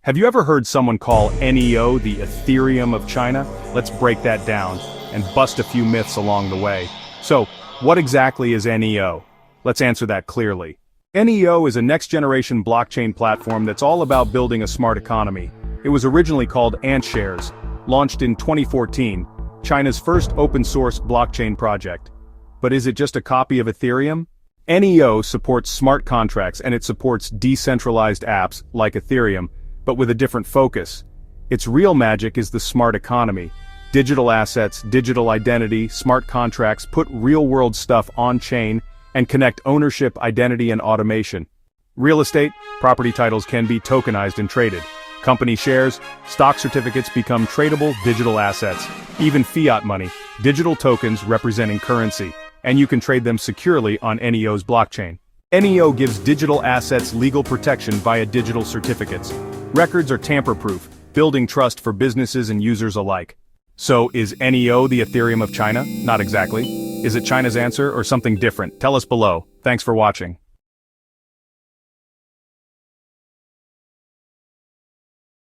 Have you ever heard someone call NEO the Ethereum of China? Let's break that down and bust a few myths along the way. So, what exactly is NEO? Let's answer that clearly. NEO is a next-generation blockchain platform that's all about building a smart economy. It was originally called Antshares, launched in 2014, China's first open-source blockchain project. But is it just a copy of Ethereum? NEO supports smart contracts and it supports decentralized apps like Ethereum, but with a different focus. Its real magic is the smart economy. Digital assets, digital identity, smart contracts put real-world stuff on-chain and connect ownership, identity, and automation. Real estate, property titles can be tokenized and traded. Company shares, stock certificates become tradable digital assets. Even fiat money, digital tokens representing currency, and you can trade them securely on NEO's blockchain. NEO gives digital assets legal protection via digital certificates. Records are tamper-proof, building trust for businesses and users alike. So, is NEO the Ethereum of China? Not exactly. Is it China's answer or something different? Tell us below. Thanks for watching.